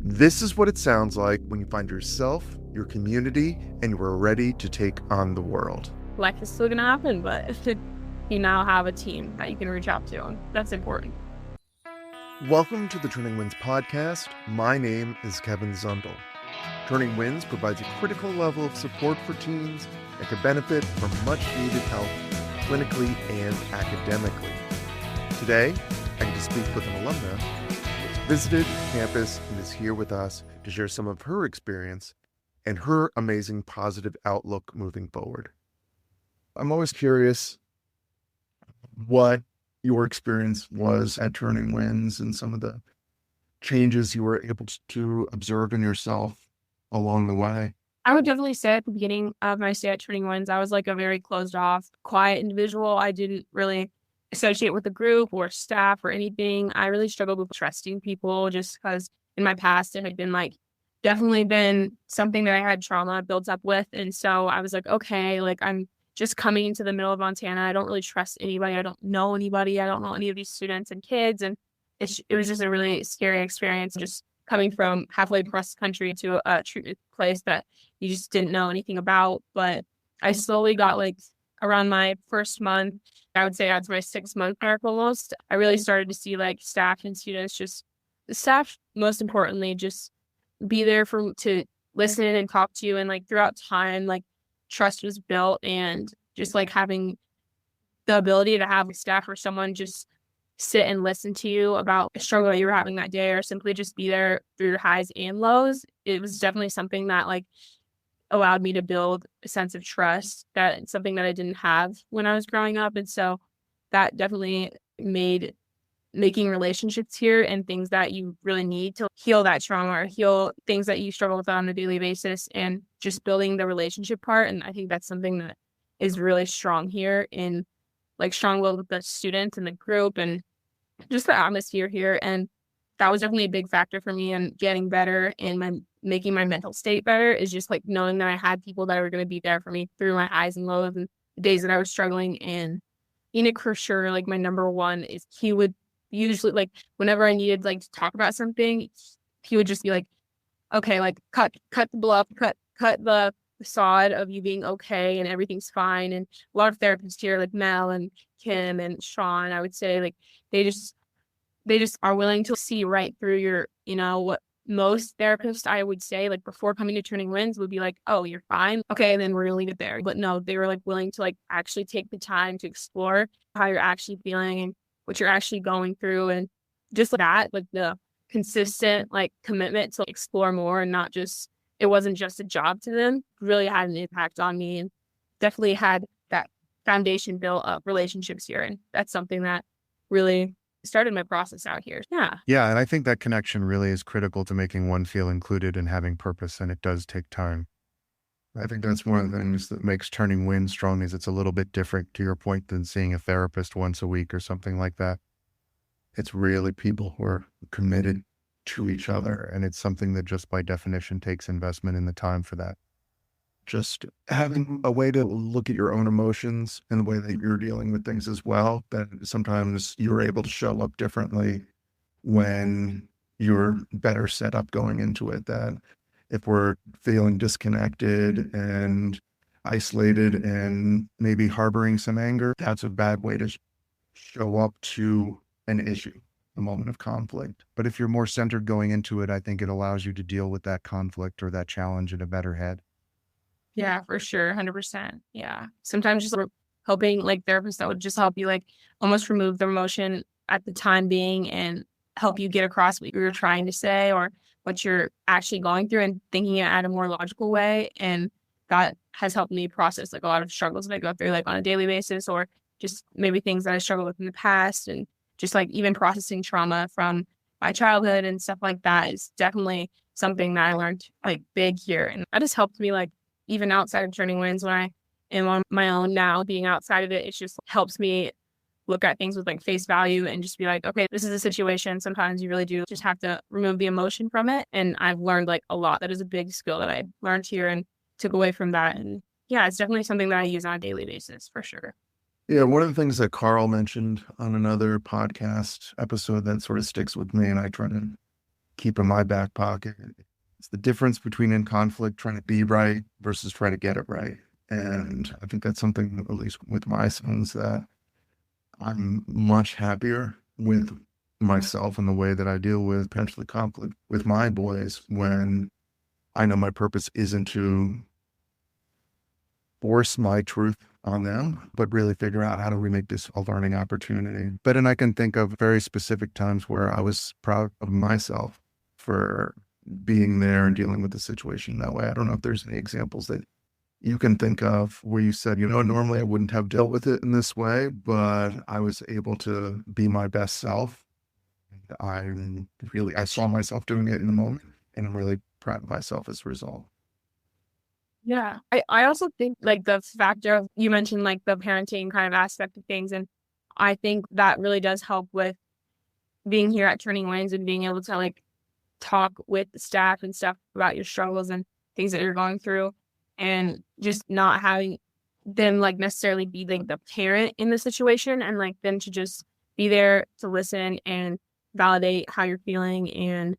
This is what it sounds like when you find yourself, your community, and you are ready to take on the world. Life is still going to happen, but you now have a team that you can reach out to, and that's important. Welcome to the Turning Winds podcast. My name is Kevin Zundel. Turning Winds provides a critical level of support for teens that could benefit from much needed help clinically and academically. Today, I get to speak with an alumna who has visited campus and is here with us to share some of her experience and her amazing positive outlook moving forward. I'm always curious what your experience was at Turning Winds and some of the changes you were able to observe in yourself along the way. I would definitely say at the beginning of my stay at Turning Winds, I was like a very closed off, quiet individual. I didn't really associate with the group or staff or anything. I really struggled with trusting people just because in my past it had been definitely been something that I had trauma built up with. And so I was like, okay, I'm just coming into the middle of Montana. I don't really trust anybody. I don't know anybody. I don't know any of these students and kids. And it was just a really scary experience, just coming from halfway across the country to a treatment place that you just didn't know anything about. But I slowly got around my first month, I would say that's my 6 month mark almost. I really started to see staff and students, just the staff, most importantly, just be there to listen and talk to you. And throughout time, trust was built, and just having the ability to have staff or someone just sit and listen to you about a struggle that you were having that day, or simply just be there through your highs and lows. It was definitely something that allowed me to build a sense of trust, that it's something that I didn't have when I was growing up. And so that definitely made making relationships here and things that you really need to heal that trauma or heal things that you struggle with on a daily basis, and just building the relationship part. And I think that's something that is really strong here, in strong will with the students and the group and just the atmosphere here. And that was definitely a big factor for me in getting better and making my mental state better, is just knowing that I had people that were going to be there for me through my highs and lows and the days that I was struggling. And Enoch, for sure, my number one is he would usually whenever I needed to talk about something, he would just be okay, cut the bluff, cut the facade of you being okay and everything's fine. And a lot of therapists here, like Mel and Kim and Sean, I would say they just are willing to see right through your, what most therapists, I would say, before coming to Turning Winds, would be oh, you're fine. Okay. And then we're going to leave it there. But no, they were willing to actually take the time to explore how you're actually feeling and what you're actually going through. And just that, the consistent commitment to explore more, and not just, it wasn't just a job to them, really had an impact on me, and definitely had that foundation built up relationships here. And that's something that really started my process out here. Yeah. Yeah. And I think that connection really is critical to making one feel included and having purpose. And it does take time. I think that's one of the things that makes Turning Winds strong, is it's a little bit different, to your point, than seeing a therapist once a week or something like that. It's really people who are committed to each other. And it's something that just by definition takes investment in the time for that. Just having a way to look at your own emotions and the way that you're dealing with things as well, that sometimes you're able to show up differently when you're better set up going into it. That if we're feeling disconnected and isolated and maybe harboring some anger, that's a bad way to show up to an issue, a moment of conflict. But if you're more centered going into it, I think it allows you to deal with that conflict or that challenge in a better head. Yeah, for sure. 100%. Yeah. Sometimes just helping therapists that would just help you almost remove the emotion at the time being and help you get across what you're trying to say or what you're actually going through, and thinking it at a more logical way. And that has helped me process a lot of struggles that I go through on a daily basis, or just maybe things that I struggled with in the past, and just even processing trauma from my childhood and stuff like that is definitely something that I learned big here. And that has helped me even outside of Turning Winds, when I am on my own now, being outside of it, it just helps me look at things with face value and just be okay, this is a situation. Sometimes you really do just have to remove the emotion from it. And I've learned a lot. That is a big skill that I learned here and took away from that. And yeah, it's definitely something that I use on a daily basis for sure. Yeah, one of the things that Carl mentioned on another podcast episode that sort of sticks with me, and I try to keep in my back pocket. It's the difference between in conflict trying to be right versus trying to get it right. And I think that's something, at least with my sons, that I'm much happier with myself and the way that I deal with potentially conflict with my boys when I know my purpose isn't to force my truth on them, but really figure out how do we make this a learning opportunity. But and I can think of very specific times where I was proud of myself for being there and dealing with the situation that way. I don't know if there's any examples that you can think of where you said, normally I wouldn't have dealt with it in this way, but I was able to be my best self. I saw myself doing it in the moment, and I'm really proud of myself as a result. Yeah. I also think like the factor of you mentioned like the parenting kind of aspect of things. And I think that really does help with being here at Turning Winds and being able to like talk with the staff and stuff about your struggles and things that you're going through, and just not having them like necessarily be like the parent in the situation, and like them to just be there to listen and validate how you're feeling and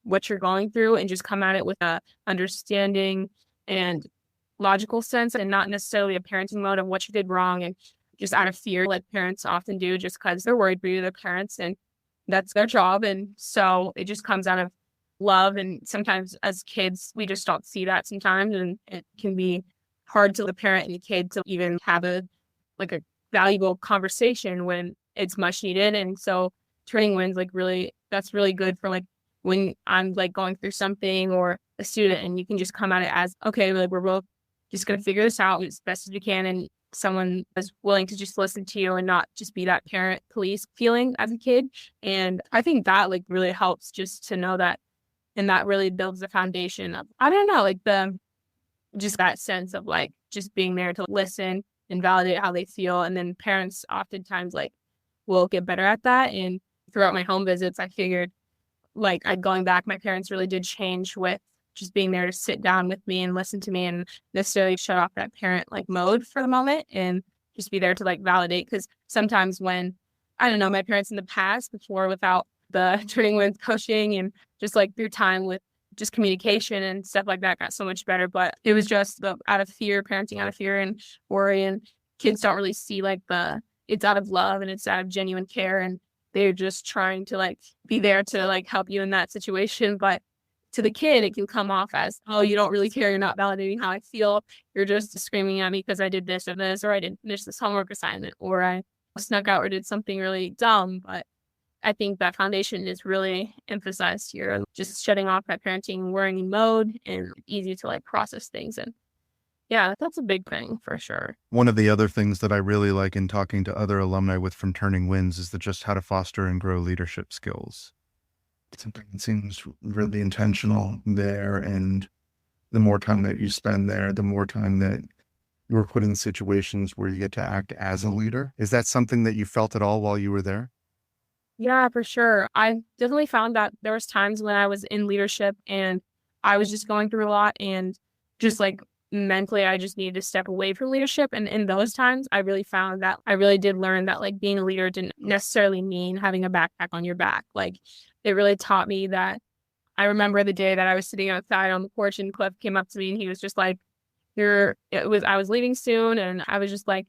what you're going through, and just come at it with a understanding and logical sense, and not necessarily a parenting mode of what you did wrong and just out of fear like parents often do just because they're worried for you, they're parents, and that's their job. And so it just comes out of love. And sometimes as kids, we just don't see that sometimes. And it can be hard to the parent and the kid to even have a valuable conversation when it's much needed. And so Turning Winds, like really, that's really good for like when I'm like going through something or a student, and you can just come at it as, okay, like we're both just going to figure this out as best as we can. And someone is willing to just listen to you and not just be that parent police feeling as a kid. And I think that like really helps just to know that. And that really builds the foundation of, I don't know, like just that sense of like just being there to listen and validate how they feel. And then parents oftentimes like will get better at that. And throughout my home visits, I figured like going back, my parents really did change with just being there to sit down with me and listen to me, and necessarily shut off that parent like mode for the moment and just be there to like validate. Because sometimes when, I don't know, my parents in the past before, without the Turning Winds coaching and just like through time with just communication and stuff like that, got so much better. But it was just out of fear, parenting out of fear and worry, and kids don't really see like it's out of love and it's out of genuine care, and they're just trying to like be there to like help you in that situation. But to the kid, it can come off as, oh, you don't really care. You're not validating how I feel. You're just screaming at me because I did this or this, or I didn't finish this homework assignment, or I snuck out or did something really dumb. But I think that foundation is really emphasized here. Just shutting off that parenting worrying mode, and easy to like process things. And yeah, that's a big thing for sure. One of the other things that I really like in talking to other alumni from Turning Winds is just how to foster and grow leadership skills. Something that seems really intentional there. And the more time that you spend there, the more time that you're put in situations where you get to act as a leader. Is that something that you felt at all while you were there? Yeah, for sure. I definitely found that there was times when I was in leadership and I was just going through a lot, and just like mentally, I just needed to step away from leadership. And in those times, I really found that I really did learn that like being a leader didn't necessarily mean having a backpack on your back. Like it really taught me that. I remember the day that I was sitting outside on the porch and Cliff came up to me and he was just like, I was leaving soon, and I was just like,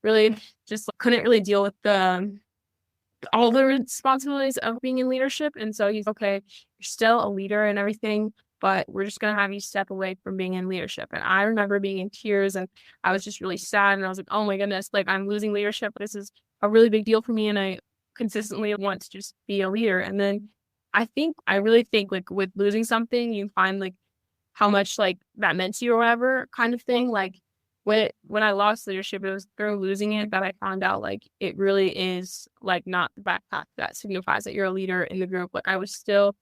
really just couldn't really deal with all the responsibilities of being in leadership. And so he's okay, you're still a leader and everything, but we're just going to have you step away from being in leadership. And I remember being in tears, and I was just really sad. And I was like, oh my goodness, like I'm losing leadership. This is a really big deal for me. And I consistently want to just be a leader. And then I really think like with losing something, you find like how much like that meant to you or whatever kind of thing. Like when I lost leadership, it was through losing it that I found out like it really is like not the backpack that signifies that you're a leader in the group. Like I was still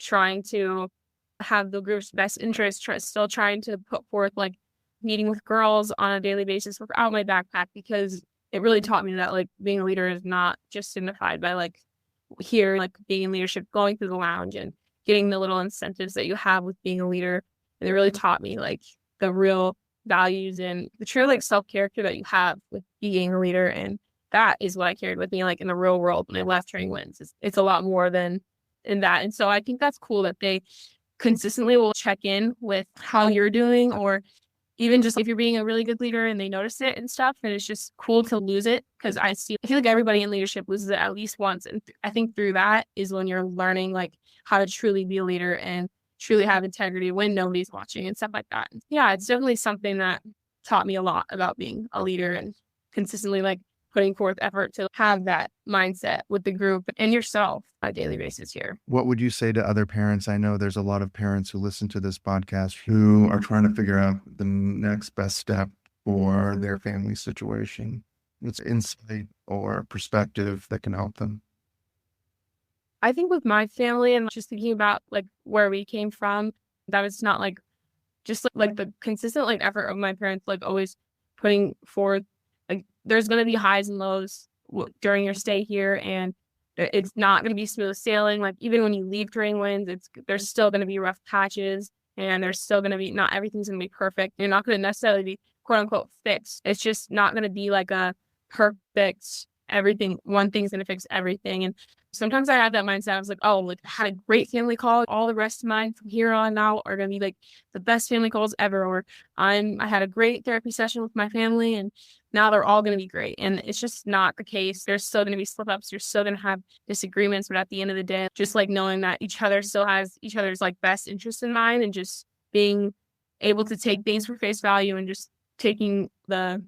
trying to have the group's best interest, still trying to put forth like meeting with girls on a daily basis without my backpack, because it really taught me that like being a leader is not just signified by like here, like being in leadership, going through the lounge and getting the little incentives that you have with being a leader. And it really taught me like the real values and the true like self-character that you have with being a leader. And that is what I carried with me like in the real world when I left Turning Winds. It's a lot more than in that. And so I think that's cool that they consistently will check in with how you're doing, or even just if you're being a really good leader and they notice it and stuff. And it's just cool to lose it, because I feel like everybody in leadership loses it at least once. And I think through that is when you're learning like how to truly be a leader and truly have integrity when nobody's watching and stuff like that. Yeah, it's definitely something that taught me a lot about being a leader and consistently like putting forth effort to have that mindset with the group and yourself on a daily basis here. What would you say to other parents? I know there's a lot of parents who listen to this podcast who are trying to figure out the next best step for their family situation. What's insight or perspective that can help them? I think with my family and just thinking about like where we came from, that it's not like just like the consistent like effort of my parents, like always putting forth, like there's going to be highs and lows during your stay here, and it's not going to be smooth sailing. Like even when you leave Turning Winds, there's still going to be rough patches, and there's still going to be, not everything's going to be perfect. You're not going to necessarily be quote unquote fixed. It's just not going to be like a perfect everything. One thing's going to fix everything. And sometimes I had that mindset. I was like, oh, like I had a great family call. All the rest of mine from here on out are going to be like the best family calls ever. Or I had a great therapy session with my family, and now they're all going to be great. And it's just not the case. There's still going to be slip ups. You're still going to have disagreements. But at the end of the day, just like knowing that each other still has each other's like best interest in mind, and just being able to take things for face value, and just taking the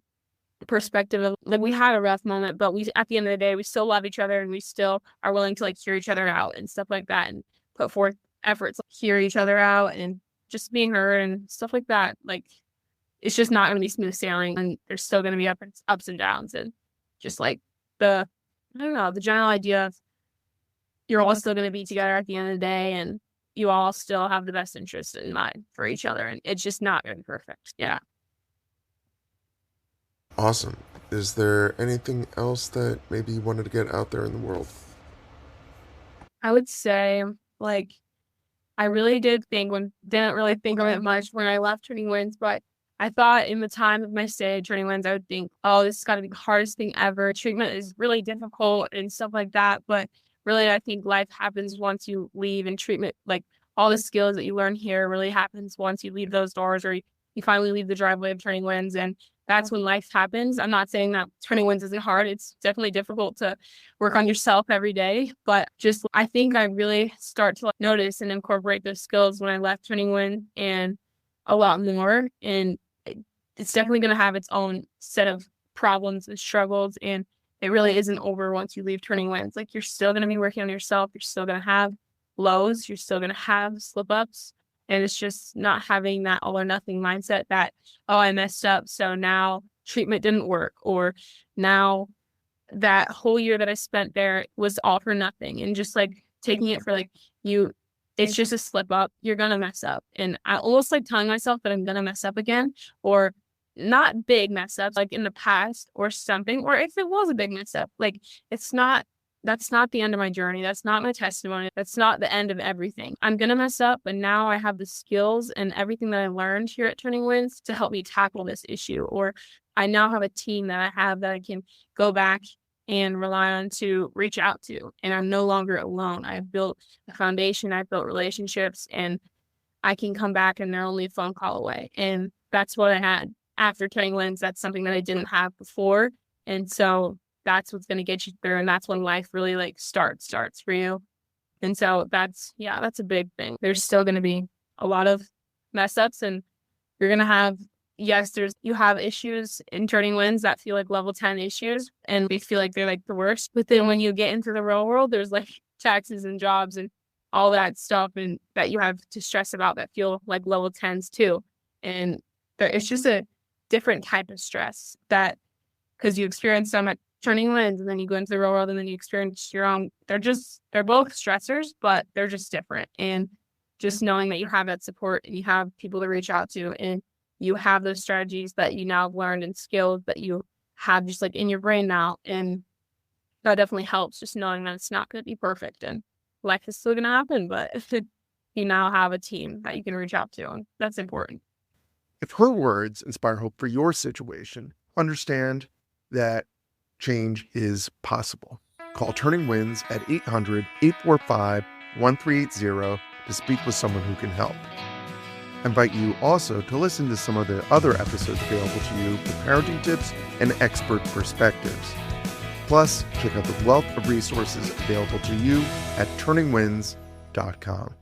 perspective of like, we had a rough moment, but we, at the end of the day, we still love each other, and we still are willing to like hear each other out and stuff like that, and put forth efforts to hear each other out and just being heard and stuff like that. Like it's just not going to be smooth sailing, and there's still going to be ups and downs, and just like I don't know, the general idea of you're all still going to be together at the end of the day, and you all still have the best interest in mind for each other, and it's just not going to be perfect. Yeah. Awesome. Is there anything else that maybe you wanted to get out there in the world? I would say, like, I really didn't really think of it much when I left Turning Winds, but I thought in the time of my stay at Turning Winds, I would think, oh, this has got to be the hardest thing ever. Treatment is really difficult and stuff like that. But really, I think life happens once you leave, and treatment, like all the skills that you learn here really happens once you leave those doors, or you finally leave the driveway of Turning Winds, and that's when life happens. I'm not saying that Turning Winds isn't hard. It's definitely difficult to work on yourself every day. But just, I think I really start to notice and incorporate those skills when I left Turning Wind, and a lot more. And it's definitely going to have its own set of problems and struggles. And it really isn't over once you leave Turning Winds. Like you're still going to be working on yourself. You're still going to have lows. You're still going to have slip ups. And it's just not having that all or nothing mindset that, oh, I messed up, so now treatment didn't work, or now that whole year that I spent there was all for nothing. And just like taking it for like it's just a slip up. You're going to mess up. And I almost like telling myself that I'm going to mess up again, or not big mess ups like in the past or something. Or if it was a big mess up, like that's not the end of my journey. That's not my testimony. That's not the end of everything. I'm going to mess up, but now I have the skills and everything that I learned here at Turning Winds to help me tackle this issue. Or I now have a team that I have that I can go back and rely on to reach out to. And I'm no longer alone. I've built a foundation. I've built relationships, and I can come back and they're only a phone call away. And that's what I had after Turning Winds. That's something that I didn't have before. And so that's what's going to get you through. And that's when life really like starts for you. And so that's a big thing. There's still going to be a lot of mess ups, and you're going to have, you have issues in Turning Winds that feel like level 10 issues, and we feel like they're like the worst. But then when you get into the real world, there's like taxes and jobs and all that stuff, and that you have to stress about that feel like level 10s too. And it's just a different type of stress, that because you experience them at Turning Winds, and then you go into the real world, and then you experience your own. They're both stressors, but they're just different. And just knowing that you have that support, and you have people to reach out to, and you have those strategies that you now have learned and skills that you have just like in your brain now. And that definitely helps, just knowing that it's not going to be perfect, and life is still going to happen, but you now have a team that you can reach out to, and that's important. If her words inspire hope for your situation, understand that change is possible. Call Turning Winds at 800-845-3737 1380 to speak with someone who can help. I invite you also to listen to some of the other episodes available to you with parenting tips and expert perspectives. Plus, check out the wealth of resources available to you at turningwinds.com.